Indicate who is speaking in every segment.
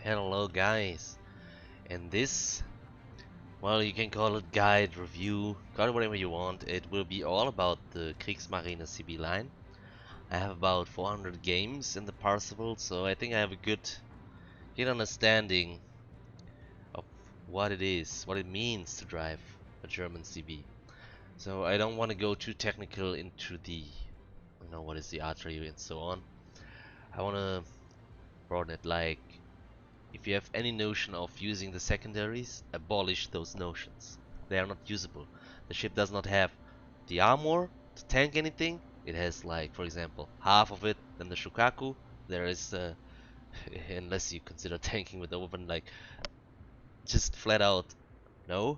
Speaker 1: Hello guys, and this, well, you can call it guide, review, call it whatever you want. It will be all about the Kriegsmarine CB line. I have about 400 games in the Parseval, so I think I have a good understanding of what it is, what it means to drive a German CB. So I don't want to go too technical into what is the artery and so on. I want to broaden it like, if you have any notion of using the secondaries, abolish those notions. They are not usable. The ship does not have the armor to tank anything. It has, like, for example, half of it than the Shokaku. There is, unless you consider tanking with the weapon, like, just flat out, no.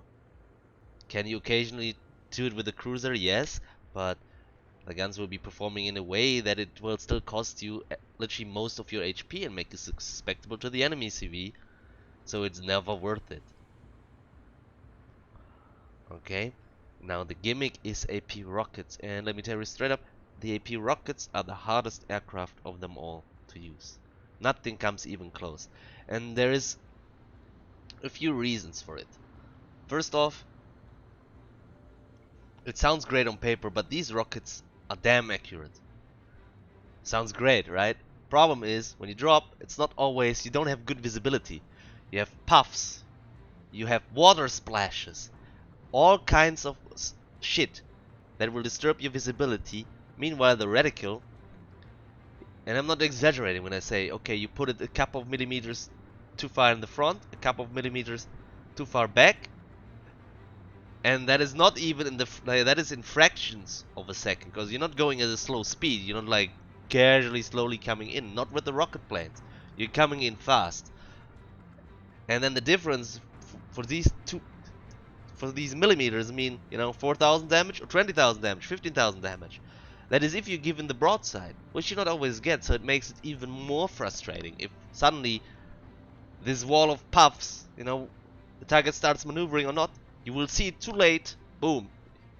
Speaker 1: Can you occasionally do it with a cruiser? Yes, but the guns will be performing in a way that it will still cost you literally most of your HP and make you susceptible to the enemy CV. So it's never worth it. Okay, now the gimmick is AP rockets, and let me tell you straight up, the AP rockets are the hardest aircraft of them all to use. Nothing comes even close, and there is a few reasons for it. First off, it sounds great on paper, but these rockets are damn accurate. Sounds great, right? Problem is, when you drop, it's not always, you don't have good visibility. You have puffs, you have water splashes, all kinds of shit that will disturb your visibility. Meanwhile, the reticle, and I'm not exaggerating when I say, okay, you put it a couple of millimeters too far in the front, a couple of millimeters too far back, and that is not even in the, that is in fractions of a second, because you're not going at a slow speed, you're not like casually slowly coming in, not with the rocket planes, you're coming in fast. And then the difference for these millimeters mean, 4,000 damage or 20,000 damage, 15,000 damage. That is if you're given the broadside, which you not always get, so it makes it even more frustrating if suddenly this wall of puffs, the target starts maneuvering or not, you will see it too late, boom,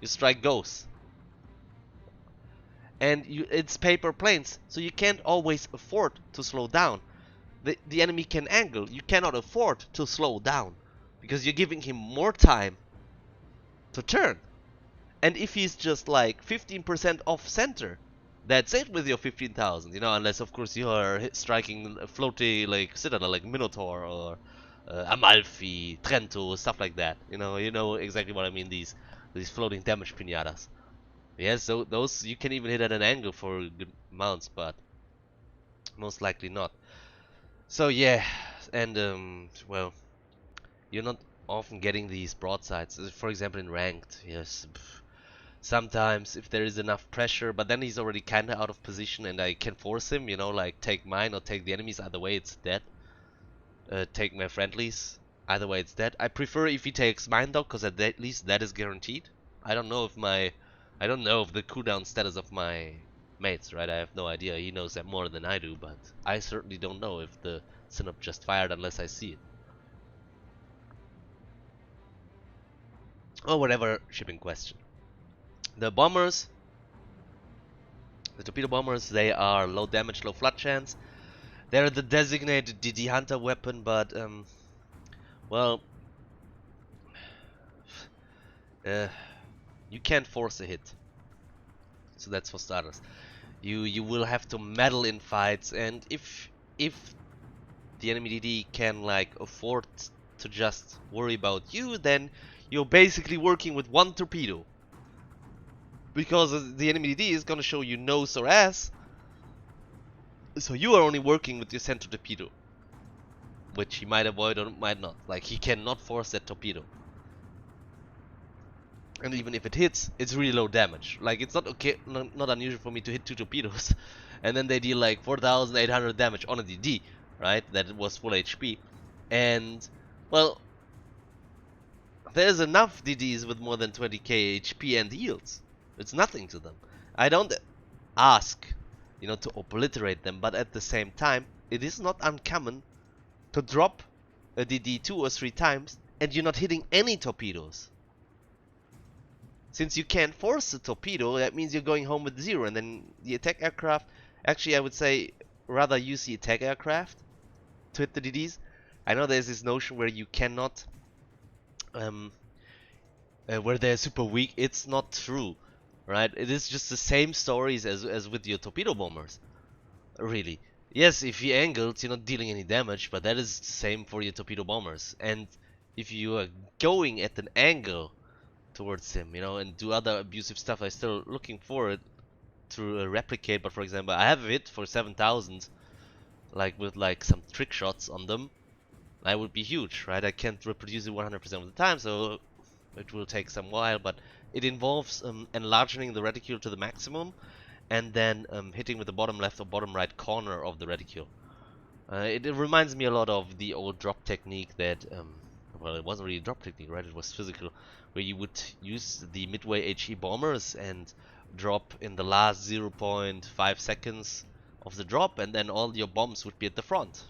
Speaker 1: your strike goes. And it's paper planes, so you can't always afford to slow down. The enemy can angle, you cannot afford to slow down, because you're giving him more time to turn. And if he's just like 15% off center, that's it with your 15,000, unless of course you are striking a floaty like Citadel, like Minotaur or Amalfi, Trento, stuff like that. You know exactly what I mean. These floating damage pinatas. Yes, so those you can even hit at an angle for good amounts, but most likely not. So yeah, and well, you're not often getting these broadsides. For example, in ranked, yes. Sometimes if there is enough pressure, but then he's already kinda out of position and I can force him, like take mine or take the enemies, either way it's dead. Take my friendlies, either way it's dead. I prefer if he takes mine though, because at least that is guaranteed. I don't know if the cooldown status of my mates, right? I have no idea. He knows that more than I do, but I certainly don't know if the synop just fired unless I see it. Or whatever ship in question. The bombers, the torpedo bombers, they are low damage, low flood chance. They're the designated DD hunter weapon, but well, you can't force a hit. So that's for starters. You will have to meddle in fights, and if the enemy DD can like afford to just worry about you, then you're basically working with one torpedo. Because the enemy DD is gonna show you nose or ass, so you are only working with your center torpedo, which he might avoid or might not. Like, he cannot force that torpedo. And even if it hits, it's really low damage. Like, it's not not unusual for me to hit 2 torpedoes and then they deal like 4,800 damage on a DD, right? That was full HP. And, well, there's enough DDs with more than 20k HP and heals. It's nothing to them. I don't ask, to obliterate them, but at the same time, it is not uncommon to drop a DD 2 or 3 times and you're not hitting any torpedoes. Since you can't force a torpedo, that means you're going home with 0, and then the attack aircraft, actually I would say rather use the attack aircraft to hit the DDs, I know there's this notion where you cannot, where they're super weak. It's not true, right? It is just the same stories as with your torpedo bombers, really. Yes, if he angles, you're not dealing any damage, but that is the same for your torpedo bombers. And if you are going at an angle towards him, you know, and do other abusive stuff, I'm still looking for it to replicate. But for example, I have it for 7,000, like with like some trick shots on them. That would be huge, right? I can't reproduce it 100% of the time, so it will take some while, but it involves enlarging the reticule to the maximum and then hitting with the bottom left or bottom right corner of the reticule. It reminds me a lot of the old drop technique that, well, it wasn't really a drop technique, right? It was physical, where you would use the midway HE bombers and drop in the last 0.5 seconds of the drop, and then all your bombs would be at the front.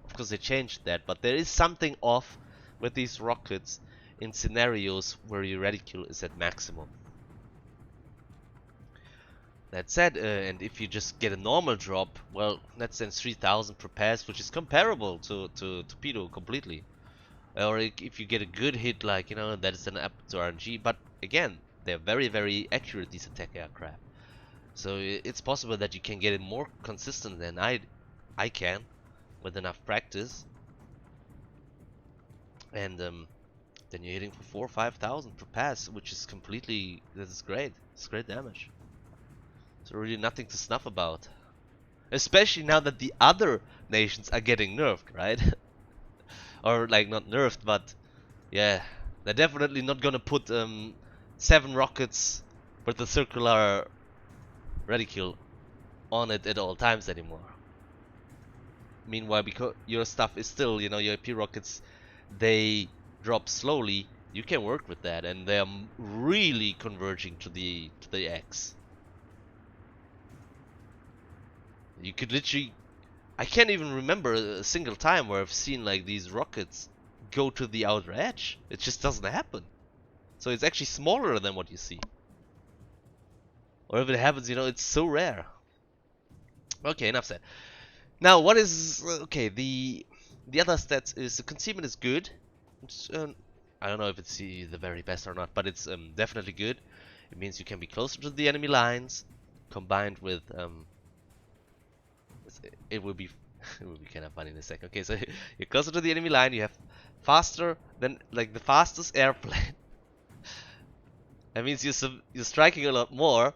Speaker 1: Of course, they changed that, but there is something off with these rockets in scenarios where your reticule is at maximum. That said, and if you just get a normal drop, well, that's then 3,000 per pass, which is comparable to torpedo completely. Or if you get a good hit, like, you know, that is then up to RNG. But again, they're very, very accurate, these attack aircraft. So it's possible that you can get it more consistent than I can with enough practice. And then you're hitting for 4,000 or 5,000 per pass, which is completely, that is great. It's great damage. So really nothing to snuff about. Especially now that the other nations are getting nerfed, right? Or like not nerfed, but yeah, they're definitely not gonna put 7 rockets with the circular reticule on it at all times anymore. Meanwhile, because your stuff is still, you know, your AP rockets, they drop slowly. You can work with that, and they're really converging to the X. You could literally, I can't even remember a single time where I've seen like these rockets go to the outer edge. It just doesn't happen. So it's actually smaller than what you see. Or if it happens, you know, it's so rare. Okay, enough said. Now, what is okay? The other stats is the concealment is good. It's, I don't know if it's the very best or not, but it's definitely good. It means you can be closer to the enemy lines, combined with it will be kind of funny in a second. Okay, so you're closer to the enemy line. You have faster than like the fastest airplane. That means you're striking a lot more,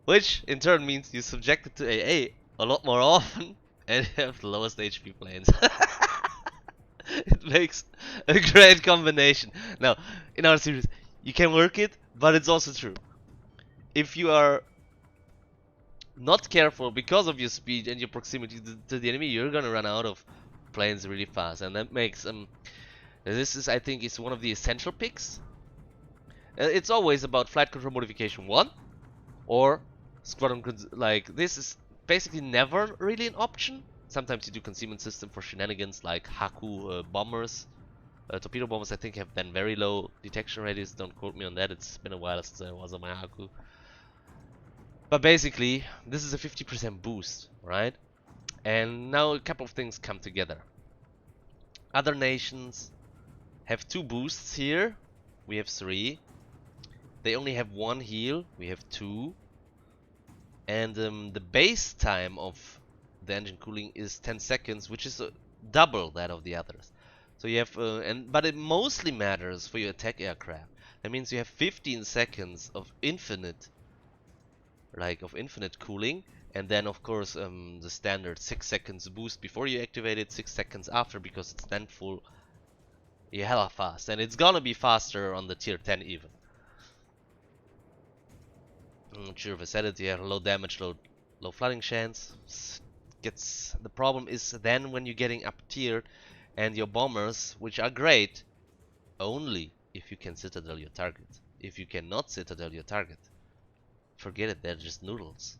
Speaker 1: which in turn means you're subjected to AA a lot more often, and you have the lowest HP planes. It makes a great combination. Now, in our series, you can work it, but it's also true. If you are not careful because of your speed and your proximity to the enemy, you're gonna run out of planes really fast, and that makes this is, I think, is one of the essential picks. It's always about flight control modification 1 or squadron like this is basically never really an option. Sometimes you do concealment system for shenanigans like Haku bombers. Torpedo bombers, I think, have then very low detection radius. Don't quote me on that. It's been a while since I was on my Haku. But basically, this is a 50% boost, right? And now a couple of things come together. Other nations have 2 boosts here. We have 3. They only have 1 heal. We have 2. And the base time of the engine cooling is 10 seconds, which is double that of the others. So you have, but it mostly matters for your attack aircraft. That means you have 15 seconds of infinite cooling, and then of course the standard 6 seconds boost before you activate it, 6 seconds after, because it's then full. You're hella fast, and it's gonna be faster on the tier 10 even. I'm not sure if I said it. You have low damage, low flooding chance. The problem is then when you're getting up tiered, and your bombers, which are great, only if you can citadel your target. If you cannot citadel your target, forget it, they're just noodles.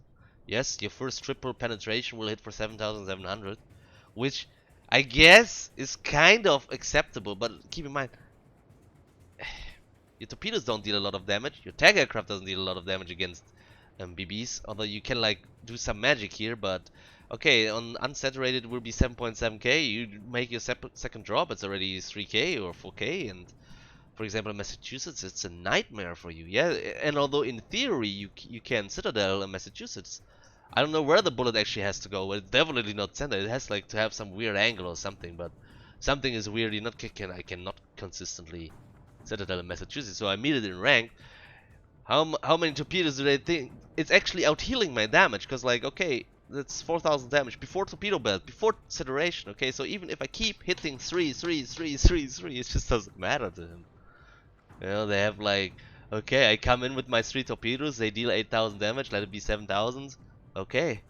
Speaker 1: Yes, your first triple penetration will hit for 7,700, which I guess is kind of acceptable, but keep in mind, your torpedoes don't deal a lot of damage, your tag aircraft doesn't deal a lot of damage against BBs, although you can like do some magic here, but Okay, on unsaturated it will be 7.7k. You make your second drop, it's already 3k or 4k, and for example, in Massachusetts, it's a nightmare for you. Yeah, and although in theory you can Citadel in Massachusetts, I don't know where the bullet actually has to go. It's definitely not center. It has like to have some weird angle or something, but something is weird. You're not I cannot consistently Citadel in Massachusetts, so I meet it in rank. How many torpedoes do they think? It's actually out healing my damage, because like, okay, that's 4,000 damage before torpedo belt, before saturation. Okay, so even if I keep hitting 3, 3, 3, 3, 3, it just doesn't matter to him. You know, they have like, okay, I come in with my 3 torpedoes, they deal 8,000 damage, let it be 7,000. Okay,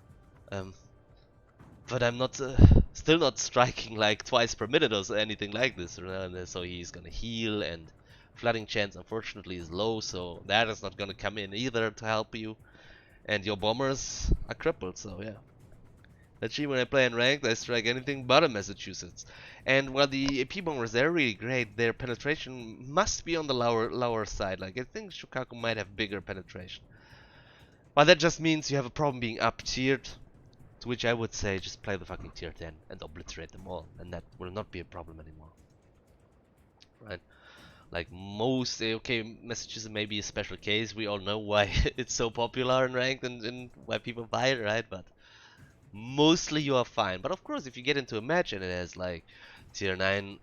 Speaker 1: um, but I'm not, still not striking like twice per minute or anything like this. You know? And so he's gonna heal, and flooding chance unfortunately is low, so that is not gonna come in either to help you. And your bombers are crippled, so yeah. Let's see, when I play in ranked, I strike anything but a Massachusetts. And while the AP bombers, they're really great, their penetration must be on the lower side. Like, I think Chicago might have bigger penetration. But that just means you have a problem being up-tiered, to which I would say just play the fucking tier 10 and obliterate them all, and that will not be a problem anymore. Right? Like most, okay, Massachusetts may be a special case, we all know why it's so popular in ranked and why people buy it, right? But mostly you are fine. But of course, if you get into a match and it has like tier 9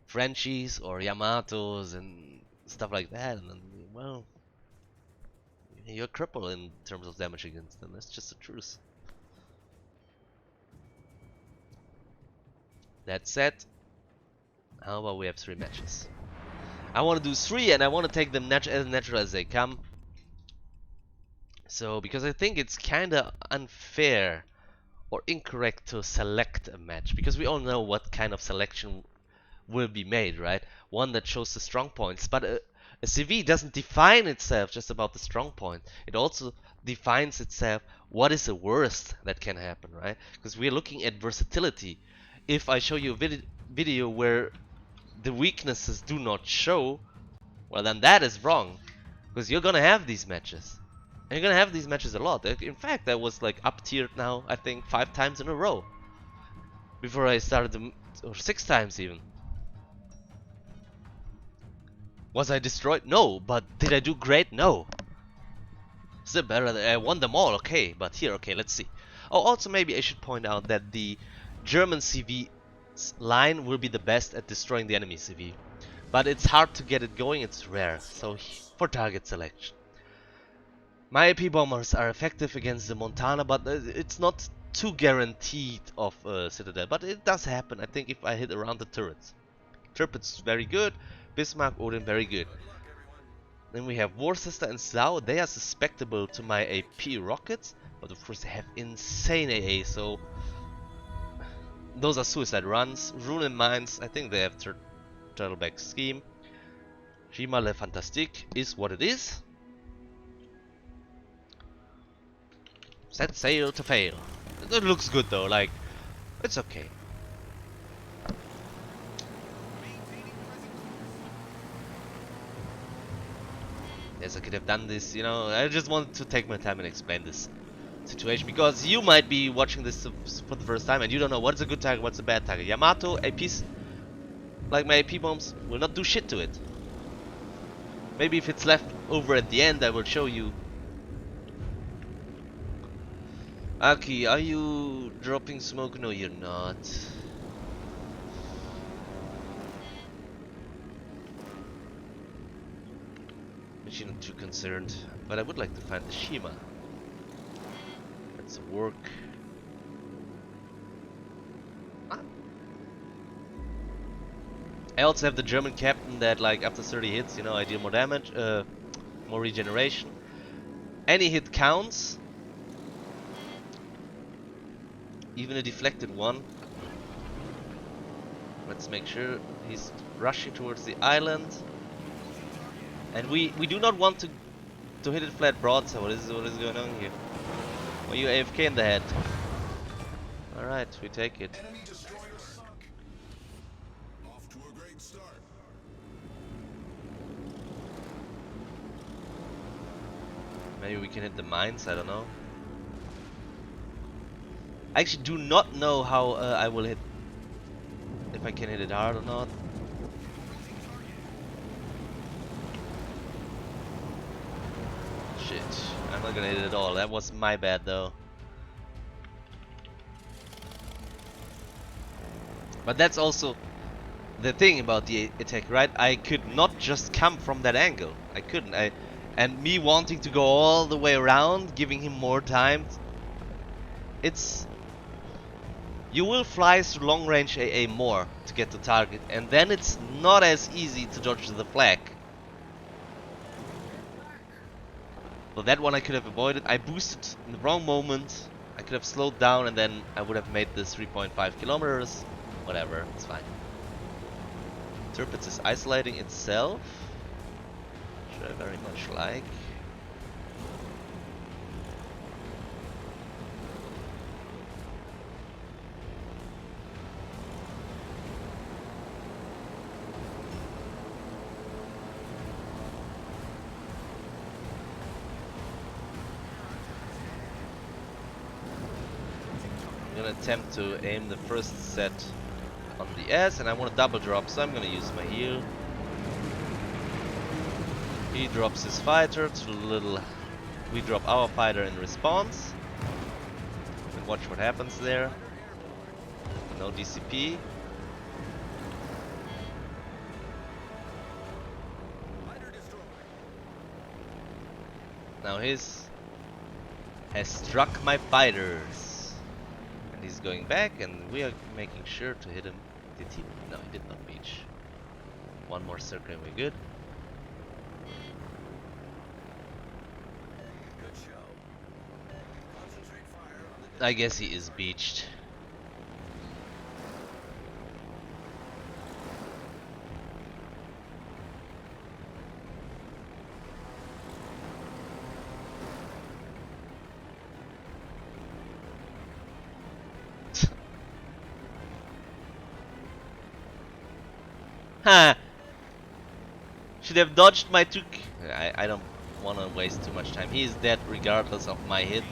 Speaker 1: Frenchies or Yamatos and stuff like that, and then, well, you're crippled in terms of damage against them. That's just the truth. That said, how about we have 3 matches? I want to do 3 and I want to take them as natural as they come. So, because I think it's kinda unfair or incorrect to select a match, because we all know what kind of selection will be made, right? One that shows the strong points, but a CV doesn't define itself just about the strong point. It also defines itself what is the worst that can happen, right? Because we're looking at versatility. If I show you a video where the weaknesses do not show, well, then that is wrong, because you're gonna have these matches. And you're gonna have these matches a lot. In fact, I was like up tiered now, I think 5 times in a row before I started them, or 6 times even. Was I destroyed? No. But did I do great? No. Still better than I won them all, okay. But here, okay, let's see. Oh, also maybe I should point out that the German CV line will be the best at destroying the enemy CV. But it's hard to get it going, it's rare. So for target selection. My AP bombers are effective against the Montana, but it's not too guaranteed of Citadel. But it does happen, I think, if I hit around the turrets. Turrets very good. Bismarck, Odin, very good. Then we have Worcester and Slough. They are susceptible to my AP rockets, but of course they have insane AA, so those are suicide runs. Rune and Mines, I think they have turtleback scheme. Shima Le Fantastique is what it is. Set sail to fail. It looks good though, like, it's okay. Yes, I could have done this, you know, I just wanted to take my time and explain this situation, because you might be watching this for the first time and you don't know what's a good target, what's a bad target. Yamato, APs, like my AP bombs, will not do shit to it. Maybe if it's left over at the end, I will show you. Aki, are you dropping smoke? No, you're not. Actually, not too concerned, but I would like to find the Shima. Let's work. Ah. I also have the German captain that, like, after 30 hits, you know, I deal more damage, more regeneration. Any hit counts. Even a deflected one. Let's make sure he's rushing towards the island. And we do not want to hit it flat broadside. What is going on here? Are you AFK in the head? Alright, we take it.
Speaker 2: Enemy destroyer sunk. Off to a great start.
Speaker 1: Maybe we can hit the mines, I don't know. I actually do not know how I will hit, if I can hit it hard or not. Shit, I'm not gonna hit it at all. That was my bad though. But that's also the thing about the attack, right? I could not just come from that angle. I couldn't. And me wanting to go all the way around, giving him more time. It's you will fly through long range AA more to get to target, and then it's not as easy to dodge the flak. So that one I could have avoided. I boosted in the wrong moment. I could have slowed down, and then I would have made the 3.5 kilometers. Whatever, it's fine. Tirpitz is isolating itself, which I very much like. I'm gonna attempt to aim the first set on the S, and I want to double drop, so I'm gonna use my heal. He drops his fighter to little. We drop our fighter in response. And watch what happens there. No DCP. Now his has struck my fighters. And he's going back, and we are making sure to hit him. Did he? No, he did not reach. One more circle and we're good. I guess he is beached. Ha! Should have dodged my two. I don't want to waste too much time. He is dead regardless of my hit.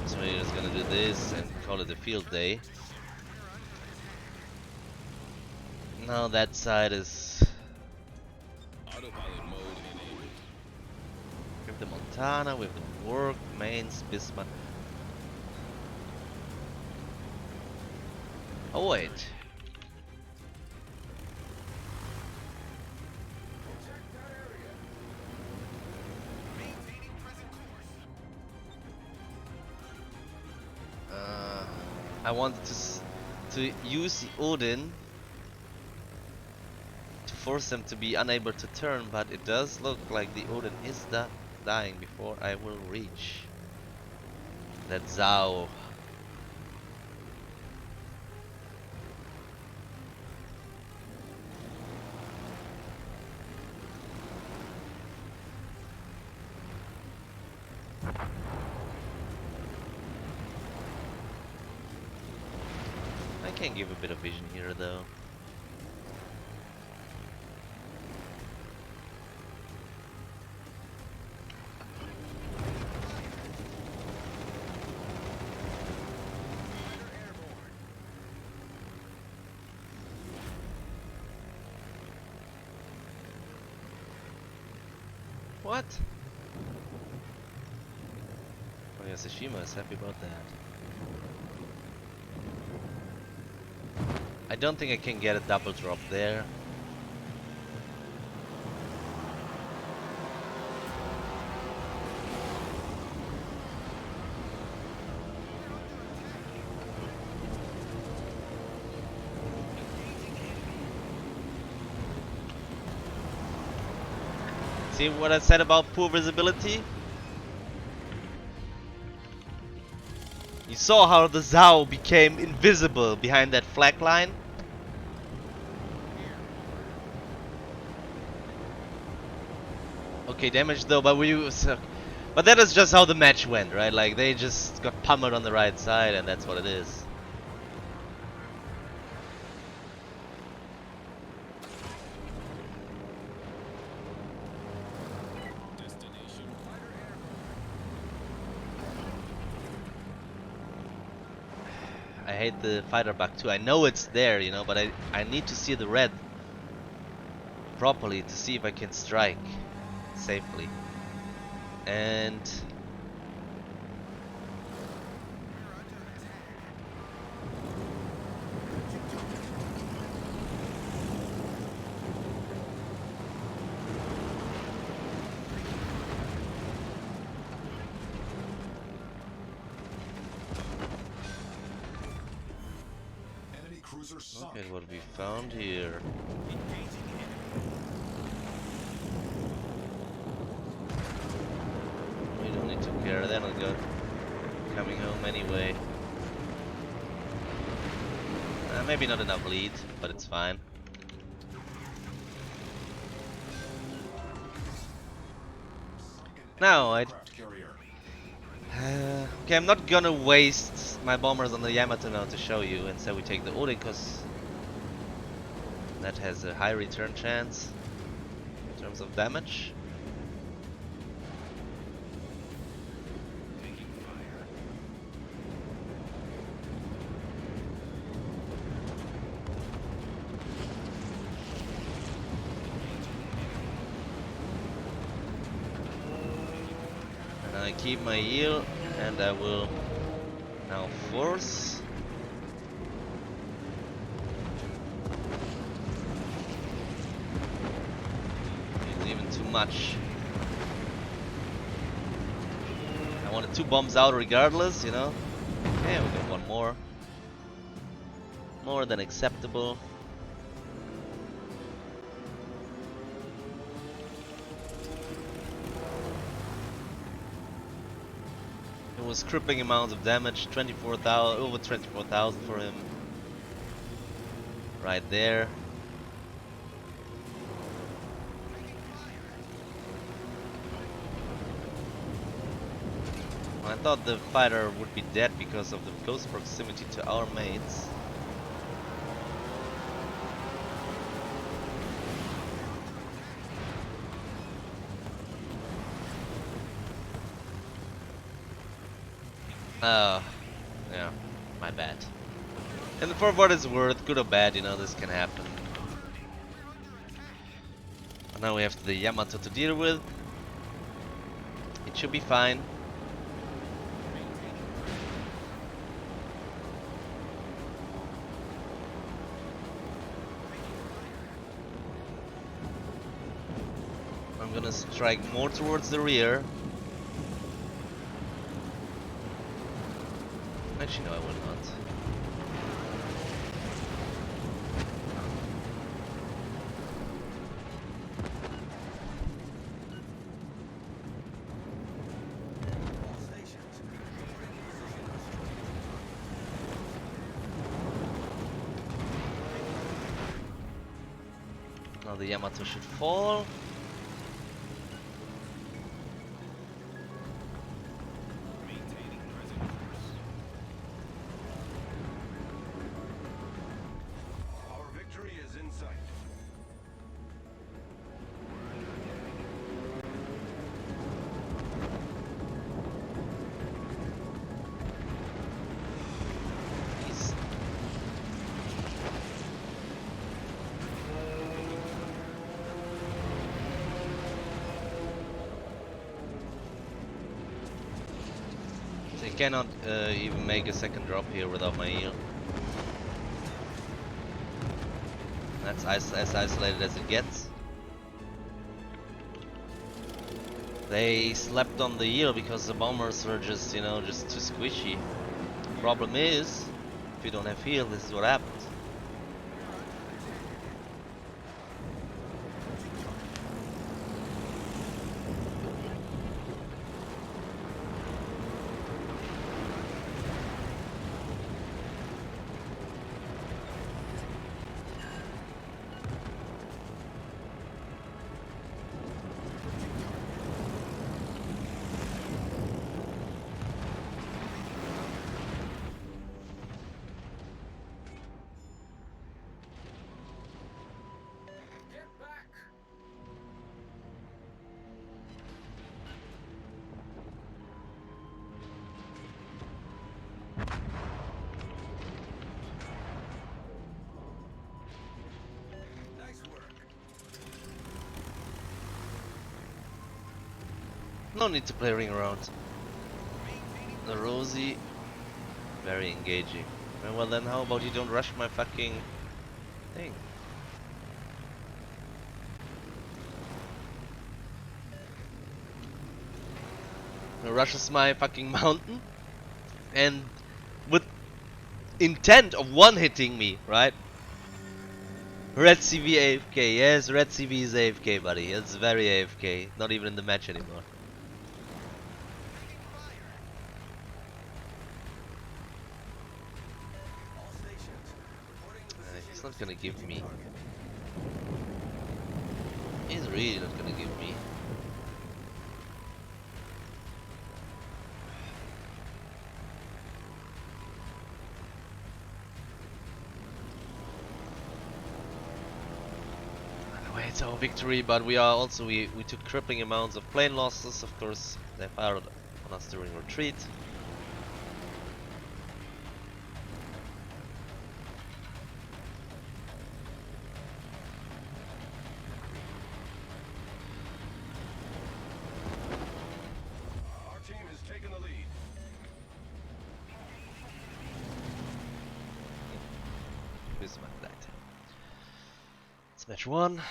Speaker 1: So we're just gonna do this and call it a field day. Now that side is.
Speaker 2: Autopilot mode enabled.
Speaker 1: We have the Montana, we have the Work, Mains, Bismarck. Oh wait. I wanted to use the Odin to force them to be unable to turn, but it does look like the Odin is dying before I will reach that Zao. I can give a bit of vision here though. What? Oh yeah, Tsushima is happy about that. I don't think I can get a double drop there. See what I said about poor visibility? You saw how the Zao became invisible behind that flag line? Okay, damage though, but but that is just how the match went, right? Like they just got pummeled on the right side, and that's what it is. I hate the fighter bug too. I know it's there, you know, but I need to see the red properly to see if I can strike safely. And
Speaker 2: Enemy cruiser sunk.
Speaker 1: look at what we found here. We don't need to care, they're not good. Coming home anyway. Maybe not enough lead, but it's fine. Now,
Speaker 2: Craft carrier.
Speaker 1: okay, I'm not gonna waste my bombers on the Yamato now to show you, instead we take the Odin, because that has a high return chance in terms of damage. I keep my yield, and I will now force. It's even too much. I wanted 2 bombs out regardless, you know. Okay, we got 1 more. More than acceptable. It was crippling amounts of damage, 24,000, over 24,000 for him. Right there. I thought the fighter would be dead because of the close proximity to our mates. Yeah, my bad. And for what it's worth, good or bad, you know, this can happen. And now we have the Yamato to deal with. It should be fine. I'm gonna strike more towards the rear. Actually, no, I will not. Now the Yamato should fall. Cannot even make a second drop here without my heal. That's as isolated as it gets. They slept on the heal because the bombers were just, you know, just too squishy. Problem is, if you don't have heal, this is what happens. No need to play ring around. The Rosie, very engaging. Well then, how about you don't rush my fucking thing? He rushes my fucking mountain, and with intent of one-hitting me, right? Red CV AFK, yes, Red CV is AFK, buddy. It's very AFK. Not even in the match anymore. He's not gonna give me. He's really not gonna give me. Anyway, it's our victory, but we are also we took crippling amounts of plane losses. Of course, they fired on us during retreat. It's match 1.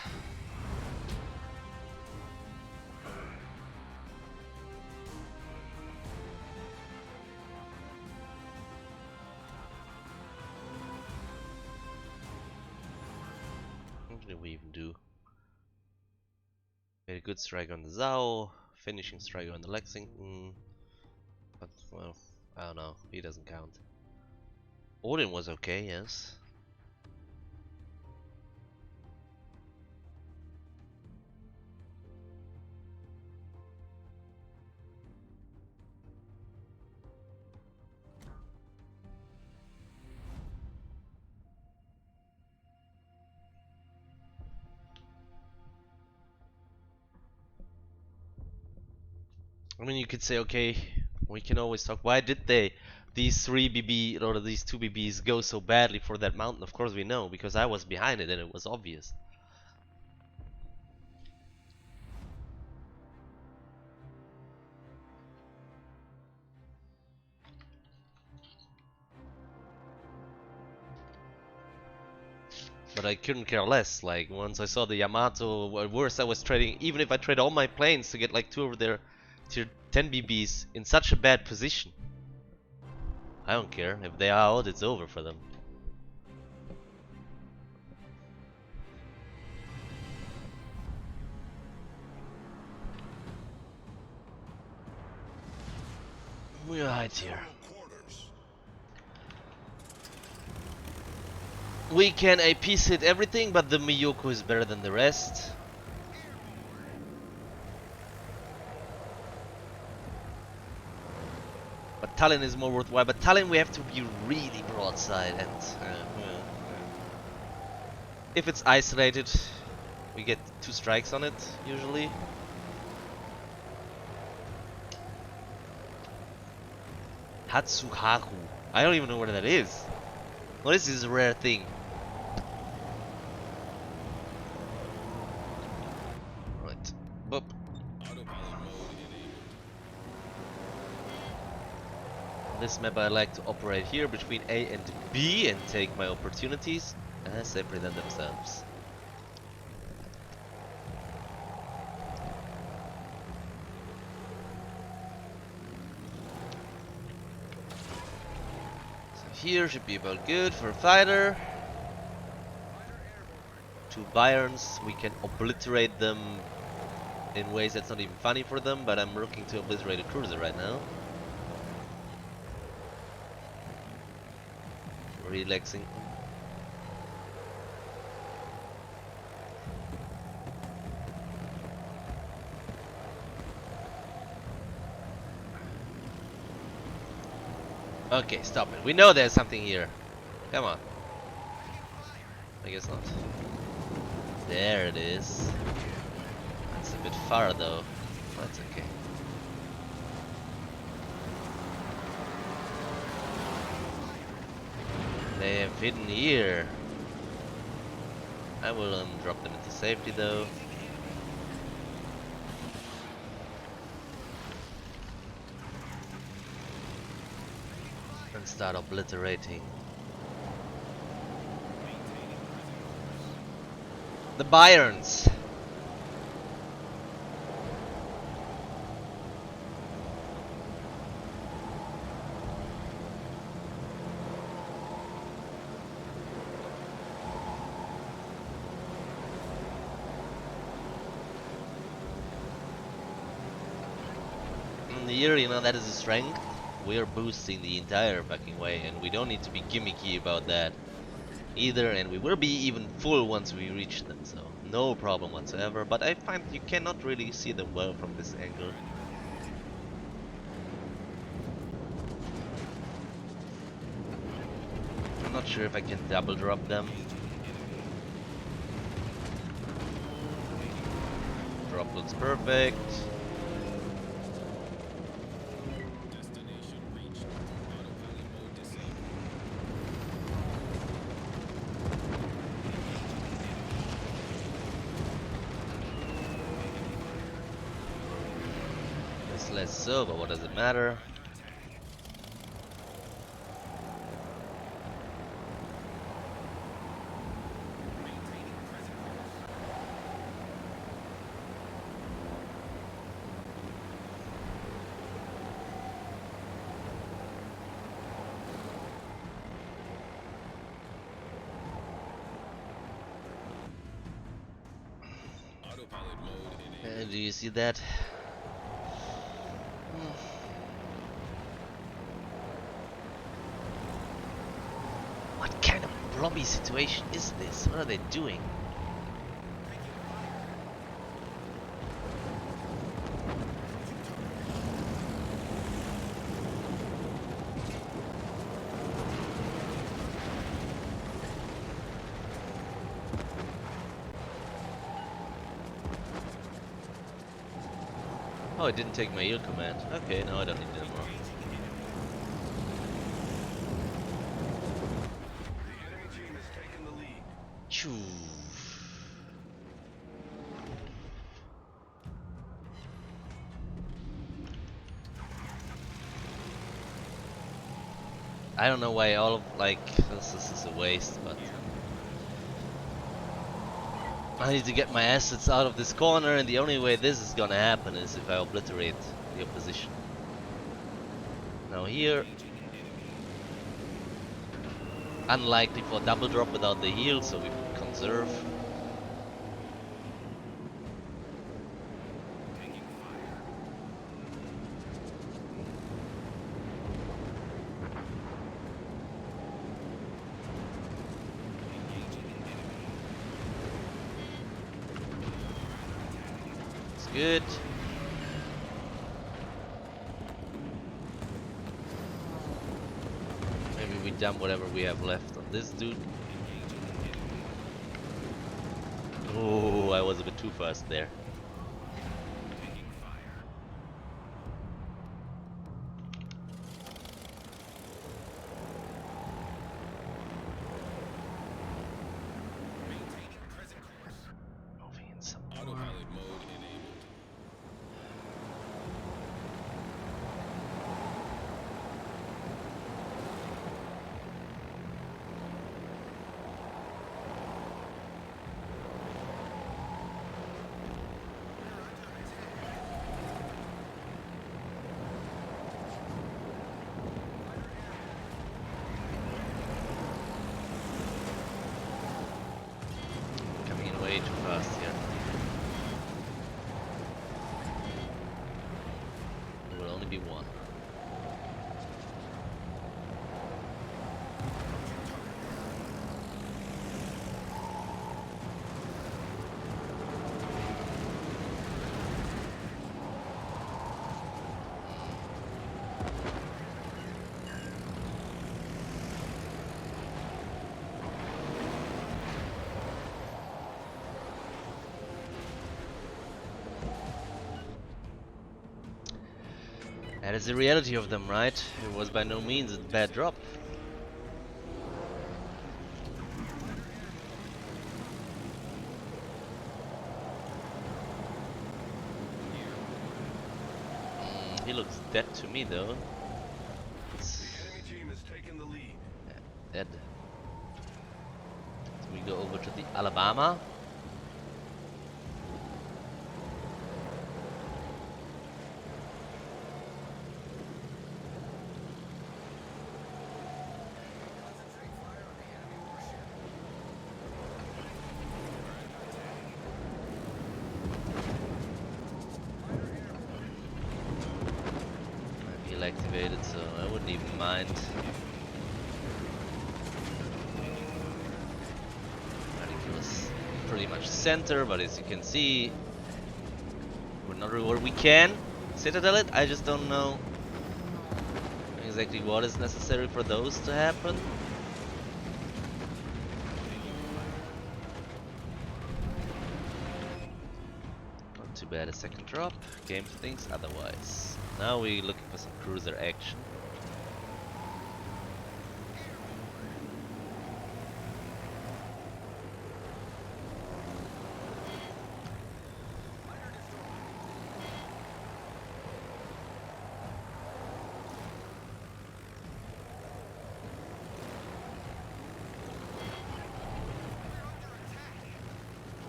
Speaker 1: What did we even do? Made a good strike on the Zhao, finishing strike on the Lexington. But, well, I don't know, he doesn't count. Odin was okay, yes. I mean, you could say, okay, we can always talk. Why did these 3 BB or these 2 BBs go so badly for that mountain? Of course we know, because I was behind it and it was obvious. But I couldn't care less. Like, once I saw the Yamato, or worse, I was trading, even if I trade all my planes to get like 2 over their tier 10 BBs in such a bad position. I don't care. If they are out, it's over for them. We'll hide here. We can AP hit everything, but the Miyoko is better than the rest. But Tallinn is more worthwhile. But Tallinn we have to be really broadside, and if it's isolated, we get 2 strikes on it usually. Hatsuhaku. I don't even know where that is. What is this rare thing? Right. Boop. On this map I like to operate here between A and B and take my opportunities as they present themselves. Here should be about good for a fighter. 2 Byrons, we can obliterate them in ways that's not even funny for them, but I'm looking to obliterate a cruiser right now. Relaxing. Okay, stop it. We know there's something here. Come on. I guess not. There it is. That's a bit far though. That's okay. They have hidden here. I will drop them into safety though. Start obliterating the Byrons. And here, you know, that is a strength. We are boosting the entire fucking way, and we don't need to be gimmicky about that either, and we will be even full once we reach them, so no problem whatsoever. But I find you cannot really see them well from this angle. I'm not sure if I can double drop them. Drop looks perfect. Less so, but what does it matter? Do you see that? What kind of blobby situation is this? What are they doing? Oh, it didn't take my yield command. Okay, no, I don't need it anymore. Choo. I don't know why all of, like, this is a waste, but I need to get my assets out of this corner, and the only way this is gonna happen is if I obliterate the opposition. Now here, unlikely for double drop without the heal, so we conserve. It's good. Maybe we dump whatever we have left on this dude. Oh, I was a bit too fast there. Moving in some more. Way too fast here. There will only be one. That is the reality of them, right? It was by no means a bad drop. He looks dead to me though.
Speaker 2: taken the lead.
Speaker 1: Dead. So we go over to the Alabama.
Speaker 2: Concentrate fire on the enemy warship.
Speaker 1: Heal activated, so I wouldn't even mind. Ridiculous. Pretty much center, but as you can see, we're not where we can citadel it. I just don't know exactly what is necessary for those to happen. Not too bad a second drop. Game thinks otherwise. Now we're looking for some cruiser action.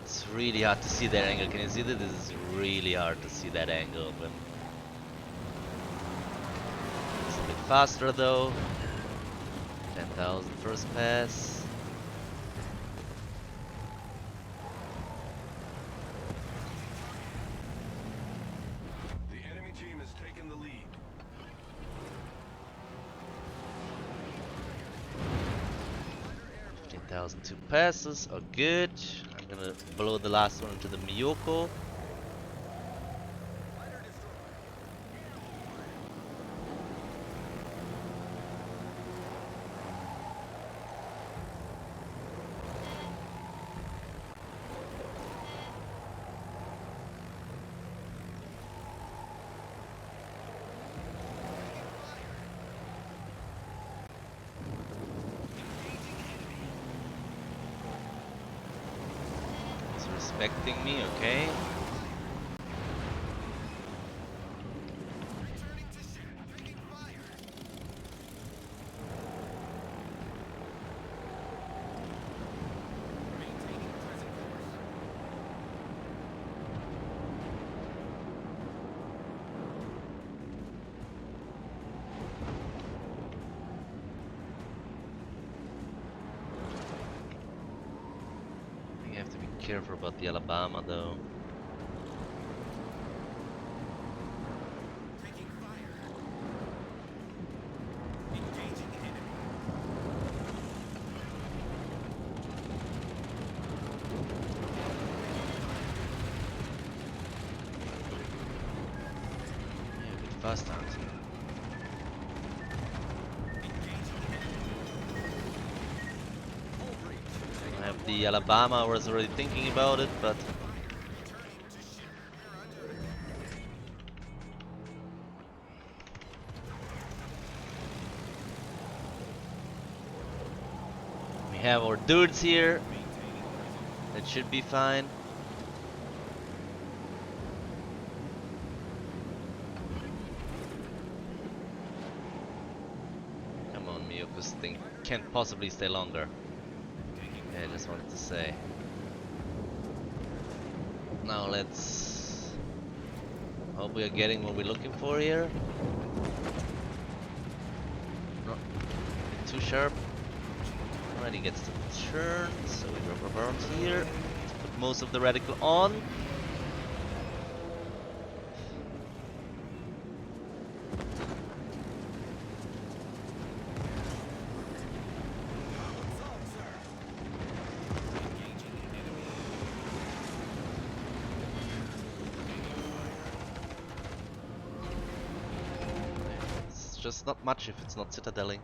Speaker 1: It's really hard to see that angle. Can you see that? This is really hard to see that angle. But it's a bit faster though. 10,000 first pass.
Speaker 2: The enemy team has taken the lead.
Speaker 1: 15,000 two passes are good. I'm gonna blow the last one into the Miyoko. He's respecting me, okay.
Speaker 2: Returning to ship. Taking fire. Maintaining present course.
Speaker 1: I think I have to be careful about the Alabama though.
Speaker 2: Taking fire. Engaging enemy.
Speaker 1: Yeah, a bit fast out. I have the Alabama. I was already thinking about it, but we have our dudes here. That should be fine. Come on, Miyoko, this thing can't possibly stay longer. Yeah, I just wanted to say. Now let's hope we are getting what we're looking for here. Not too sharp. Already gets the turn, so we rubber burns here. Let's put most of the radical on. It's just not much if it's not citadeling.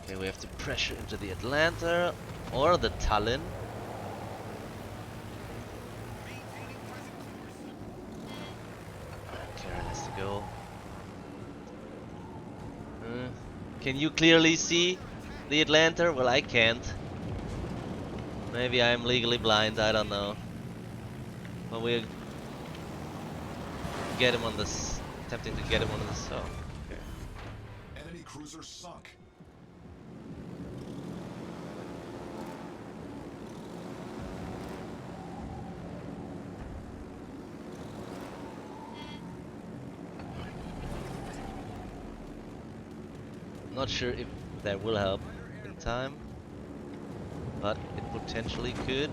Speaker 1: Okay, we have to pressure into the Atlanta or the Tallinn. Karen has to go. Can you clearly see the Atlanta? Well, I can't. Maybe I'm legally blind, I don't know. But we'll get him on this. Attempting to get him on this. Oh, okay.
Speaker 2: Enemy cruiser sunk.
Speaker 1: Not sure if that will help in time, but it potentially could.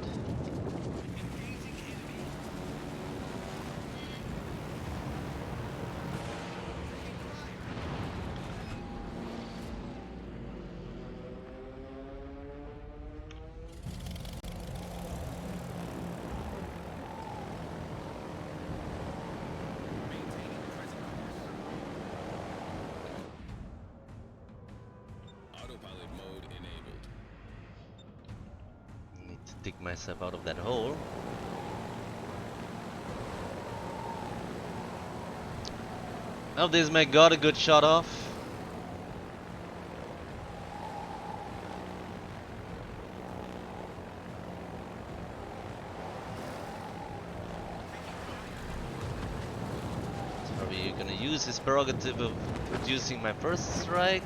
Speaker 2: Autopilot mode enabled.
Speaker 1: Need to dig myself out of that hole. Oh, this man got a good shot off. Probably gonna use his prerogative of reducing my first strike.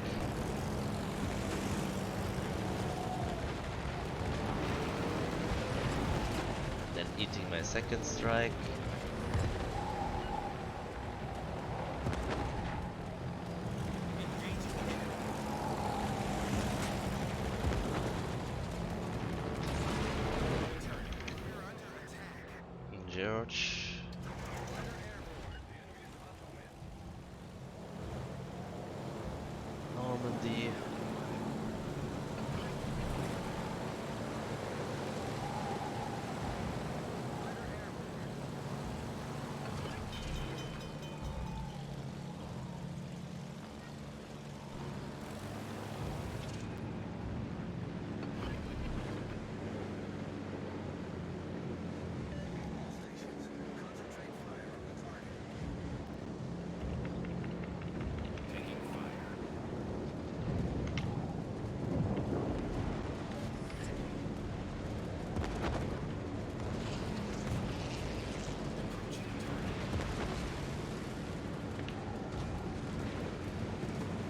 Speaker 1: Then eating my second strike. George. Normandy.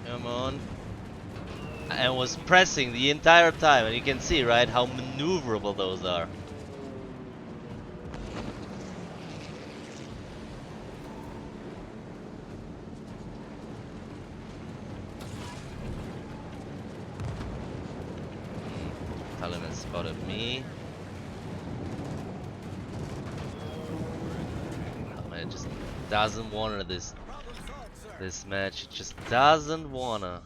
Speaker 1: Come on. I was pressing the entire time, and you can see, right, how maneuverable those are. Talon has spotted me. Oh, man, it just doesn't want this match. It just doesn't wanna.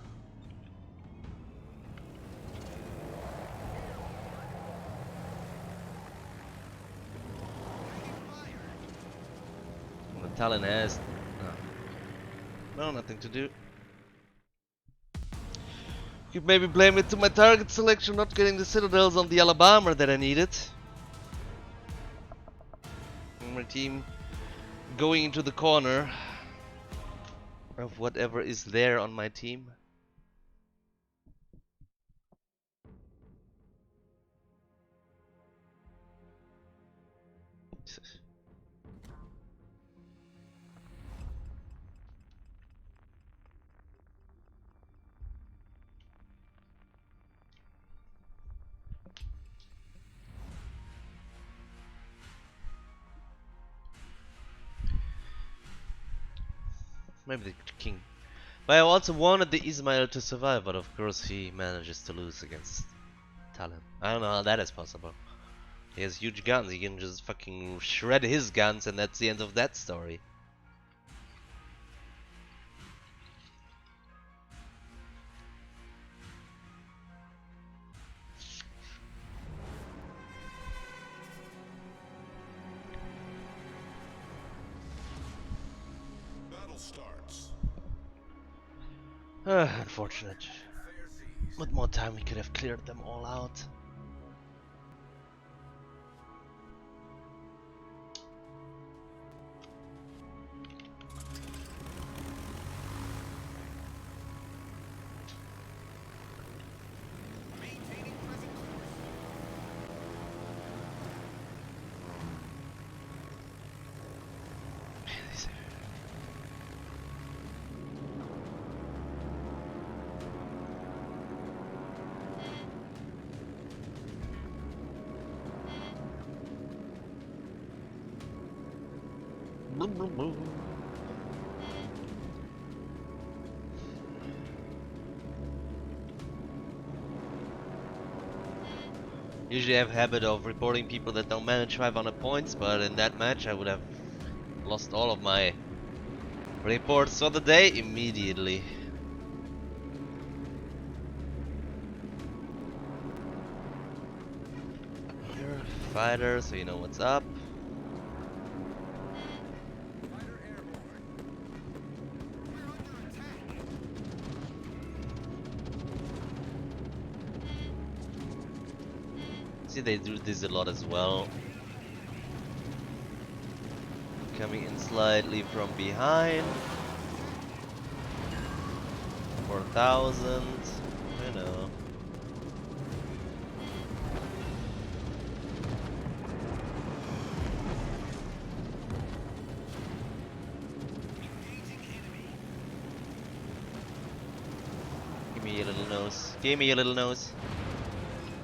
Speaker 1: The Talon has no, nothing to do. Could maybe blame it to my target selection not getting the citadels on the Alabama that I needed. And my team going into the corner of whatever is there on my team. Maybe the king. But I also wanted the Ismail to survive, but of course he manages to lose against Talon. I don't know how that is possible. He has huge guns, he can just fucking shred his guns and that's the end of that story.
Speaker 2: Battle starts.
Speaker 1: Unfortunate. With more time we could have cleared them all out. Usually I have a habit of reporting people that don't manage 500 points, but in that match I would have lost all of my reports for the day immediately. Here, fighter, so you know what's up.
Speaker 2: Fighter airborne. We're under attack.
Speaker 1: See, they do this a lot as well. Coming in slightly from behind. 4,000, you know. Give me your little nose. Give me your little nose.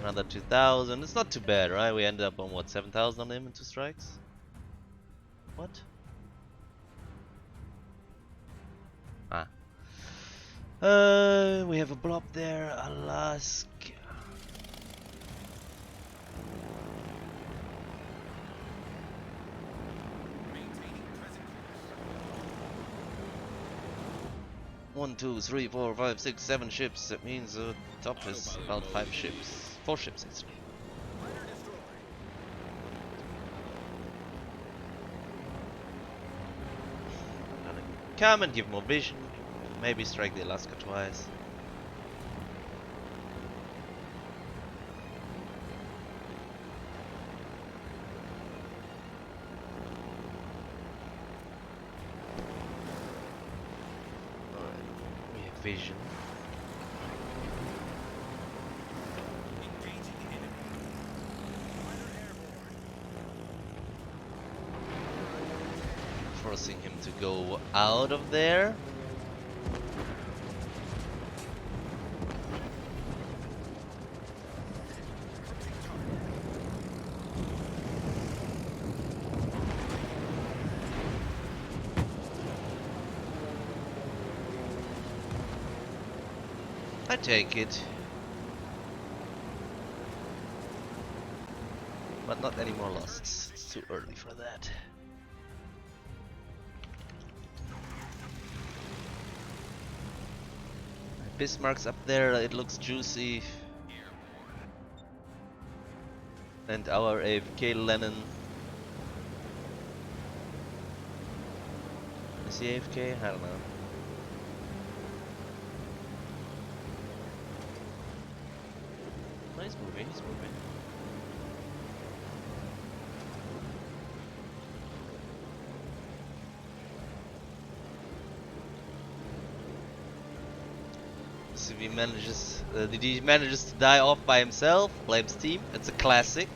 Speaker 1: Another 2,000. It's not too bad, right? We ended up on what, 7,000 on him in 2 strikes? What? Ah. We have a blob there, Alaska.
Speaker 2: Maintaining present course.
Speaker 1: 1, 2, 3, 4, 5, 6, 7 ships. That means the top is about 5 ships. 4 ships actually.
Speaker 2: Fighter destroyed.
Speaker 1: Gonna come and give more vision. Maybe strike the Alaska twice. Alright, we have vision.
Speaker 2: Engaging enemy. Fighter airborne.
Speaker 1: Forcing him to go out of there. I take it. But not any more losts. It's too early for that. Bismarck's up there, it looks juicy. And our AFK Lennon. Is he AFK? I don't know. No, he's moving, he's moving. So if he manages, did he manages to die off by himself? Blames team. It's a classic.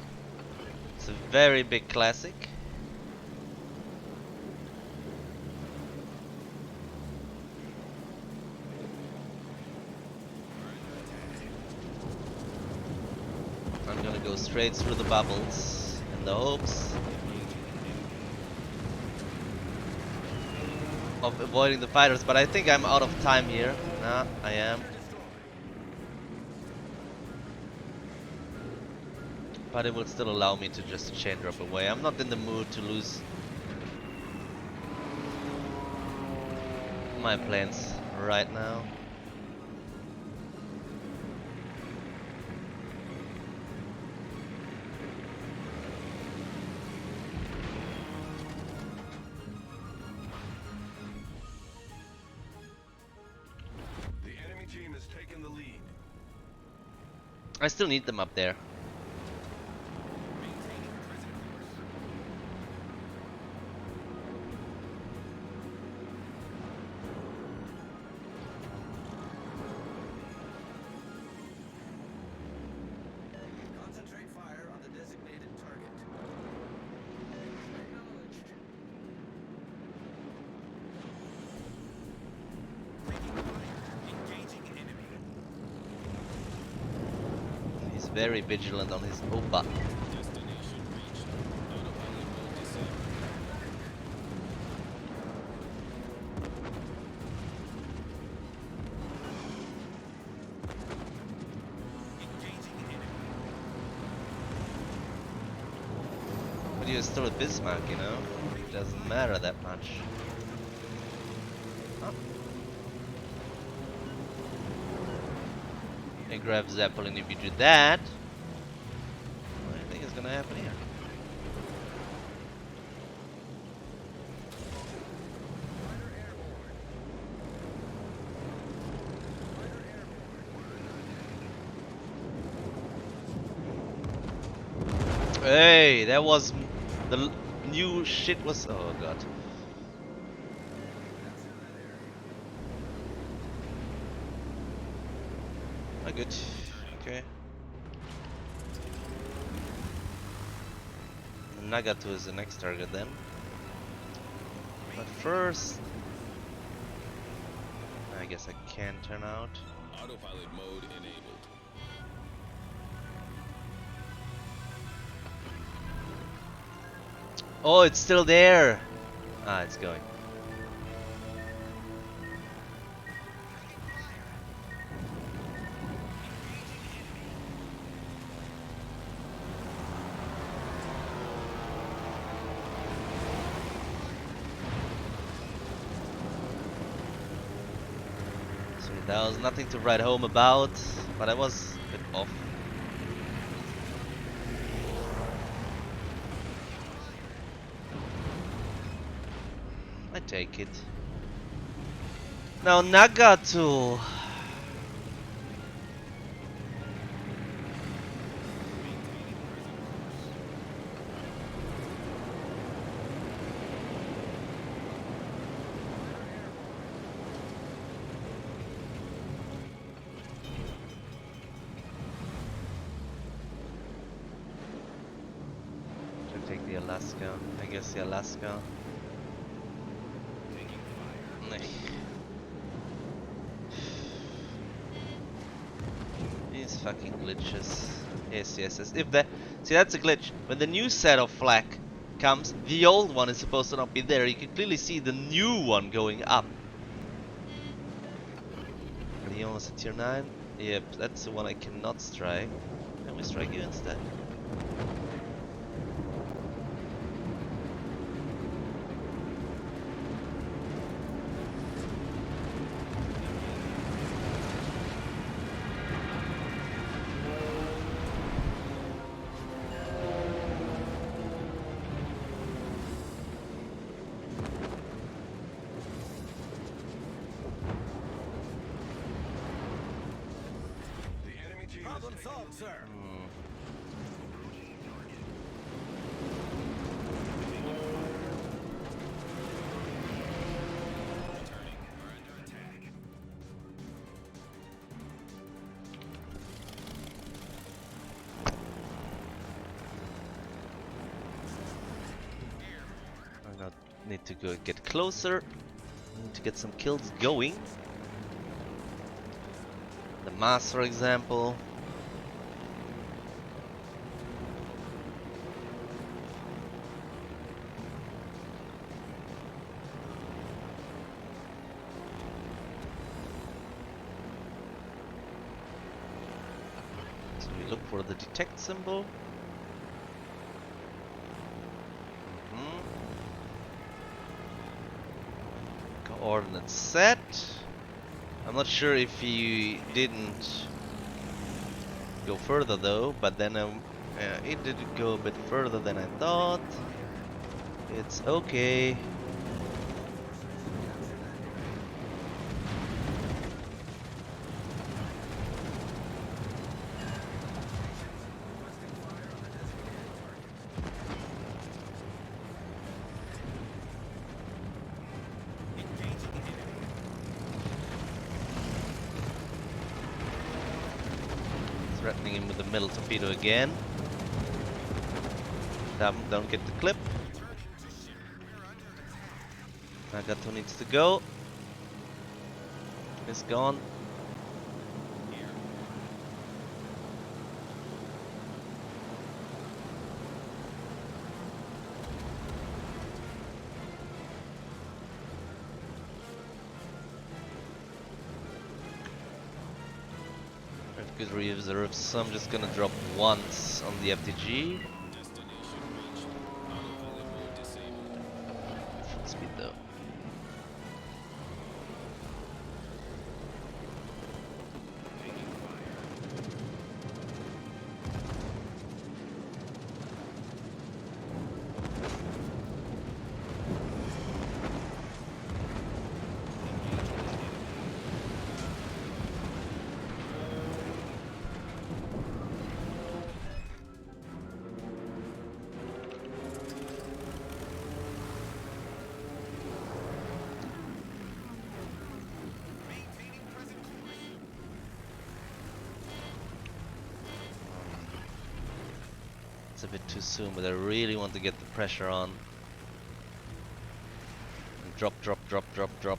Speaker 1: It's a very big classic. I'm gonna go straight through the bubbles in the hopes of avoiding the fighters, but I think I'm out of time here. Nah, I am. But it will still allow me to just chain drop away. I'm not in the mood to lose my planes right now.
Speaker 2: The enemy team has taken the lead.
Speaker 1: I still need them up there.
Speaker 2: Maintaining present course. Concentrate fire on the designated target. Acknowledged. Taking fire. Engaging enemy.
Speaker 1: He's very vigilant on his OPA.
Speaker 2: Destination reached. Autopilot descent. Engaging enemy.
Speaker 1: But you're still a Bismarck, you know? It doesn't matter that much. Oh. Hey, grab Zeppelin if you do that. What do you think is gonna happen here? Hey, that was the new shit was. Oh god. Oh, good. Okay. Nagato is the next target then. But first, I guess I can turn out.
Speaker 2: Autopilot mode enabled.
Speaker 1: Oh, it's still there. Ah, it's going. So that was nothing to write home about, but I was a bit off. I take it. Now Nagato. Should take the Alaska. I guess the Alaska. These fucking glitches. Yes, yes, yes. If that, see, that's a glitch. When the new set of flak comes, the old one is supposed to not be there. You can clearly see the new one going up. Are you almost at tier 9? Yep, that's the one I cannot strike. Can we strike you instead?
Speaker 2: Problem solved, sir.
Speaker 1: I now need to go get closer. Need to get some kills going. The mass, for example. So we look for the detect symbol. Coordinates set. I'm not sure if he didn't go further though, but then it did go a bit further than I thought. It's okay. Threatening him with the middle torpedo again. Don't get the clip. Nagato needs to go. It's gone. Good reserves, so I'm just gonna drop once on the FTG.
Speaker 2: Destination reached.
Speaker 1: a bit too soon, but I really want to get the pressure on. And drop, drop, drop, drop, drop.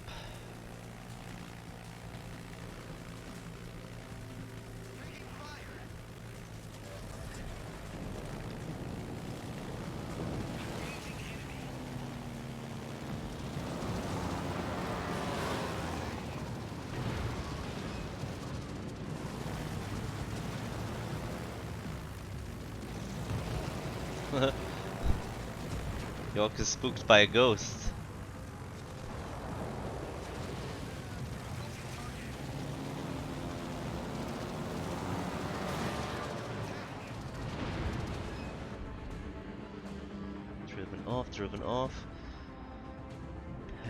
Speaker 1: York is spooked by a ghost. Driven off, driven off.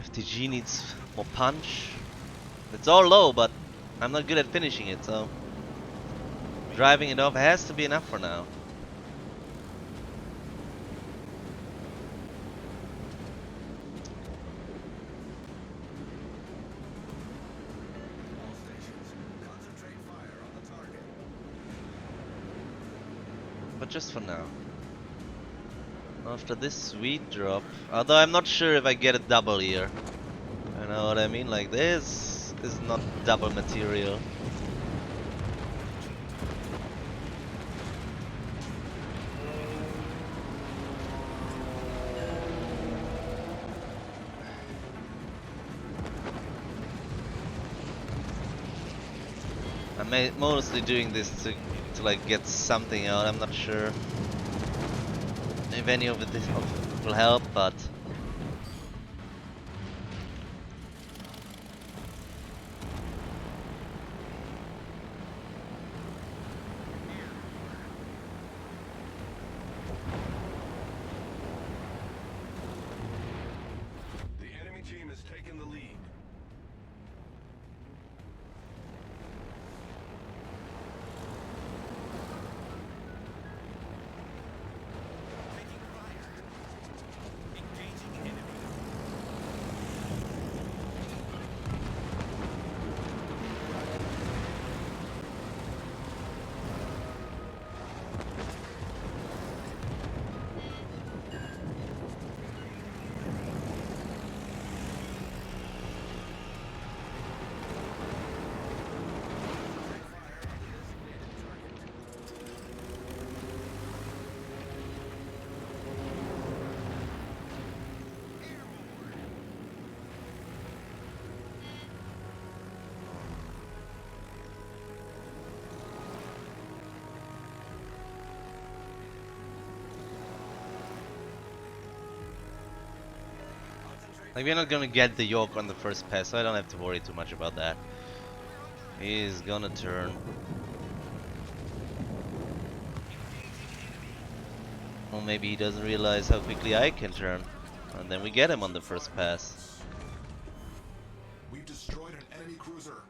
Speaker 1: FTG needs more punch. It's all low, but I'm not good at finishing it, so driving it off has to be enough for now. But just for now. After this sweet drop, although I'm not sure if I get a double here. You know what I mean? Like this is not double material. I'm mostly doing this to like get something out. I'm not sure if any of it will help, but
Speaker 2: The enemy team has taken the lead.
Speaker 1: like we're not gonna get the York on the first pass, so I don't have to worry too much about that. He's gonna turn. Or maybe he doesn't realize how quickly I can turn. And then we get him on the first pass.
Speaker 2: We've destroyed an enemy cruiser.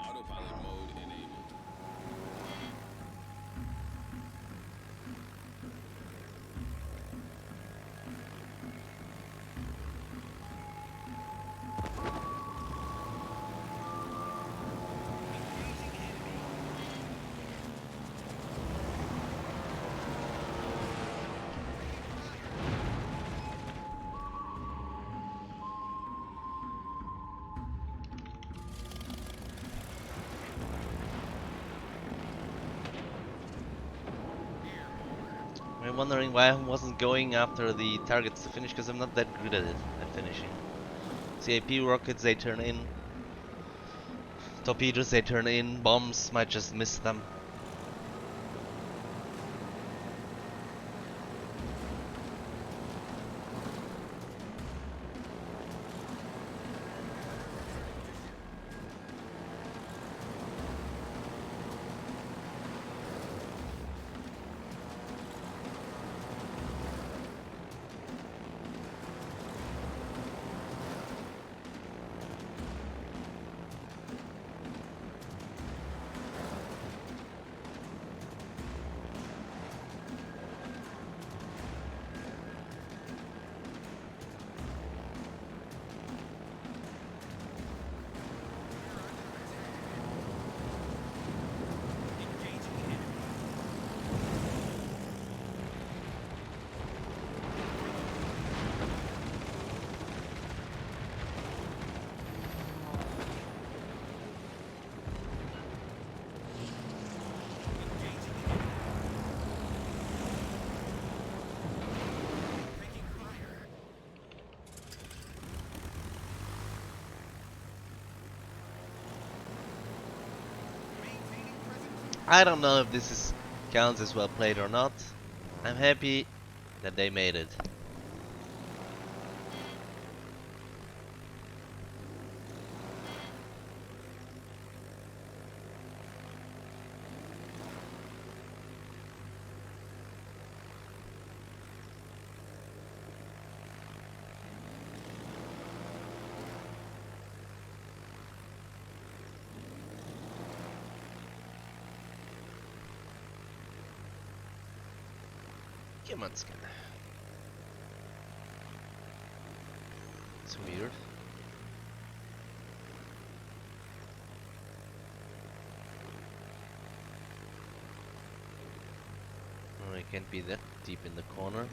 Speaker 2: Autopilot mode enabled.
Speaker 1: I'm wondering why I wasn't going after the targets to finish, because I'm not that good at it, at finishing. CAP rockets, they turn in. Torpedoes, they turn in. Bombs might just miss them. I don't know if this is counts as well played or not. I'm happy that they made it. Come on, Skin. It's weird. Oh, I can't be that deep in the corner.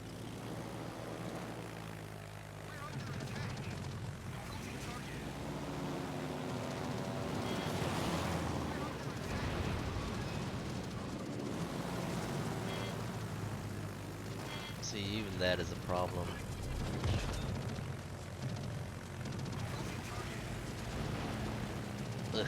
Speaker 1: See, even that is a problem. Ugh.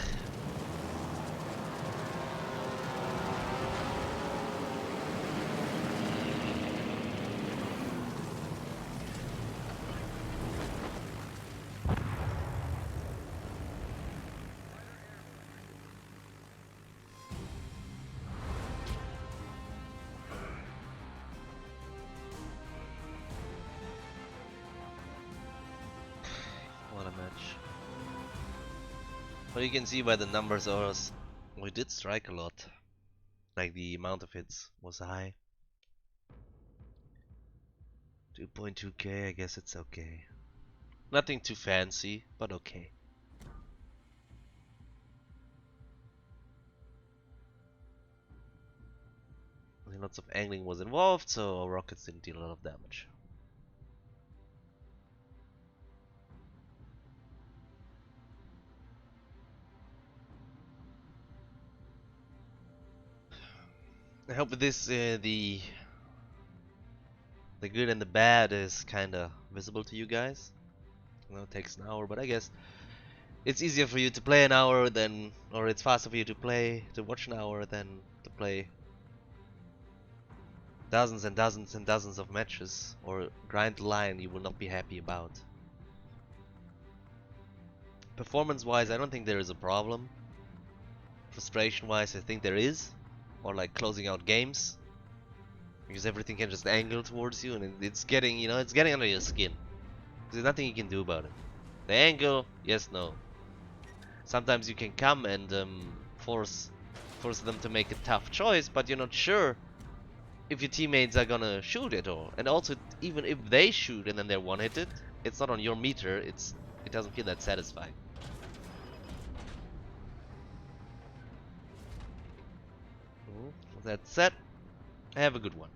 Speaker 1: What a match. But you can see by the numbers ours, we did strike a lot. Like the amount of hits was high. 2.2k, I guess it's okay. Nothing too fancy, but okay. I think lots of angling was involved, so our rockets didn't deal a lot of damage. I hope with this the good and the bad is kinda visible to you guys. I know it takes an hour, but I guess it's easier for you to play an hour than, or it's faster for you to watch an hour than to play dozens and dozens and dozens of matches or grind the line you will not be happy about. Performance-wise, I don't think there is a problem. Frustration-wise, I think there is, or like closing out games, because everything can just angle towards you, and it's getting, it's getting under your skin. There's nothing you can do about it. The angle, yes, no. Sometimes you can come and force them to make a tough choice, but you're not sure if your teammates are gonna shoot at all. And also, even if they shoot and then they're one-hitted, it's not on your meter. It doesn't feel that satisfying. With that said, have a good one.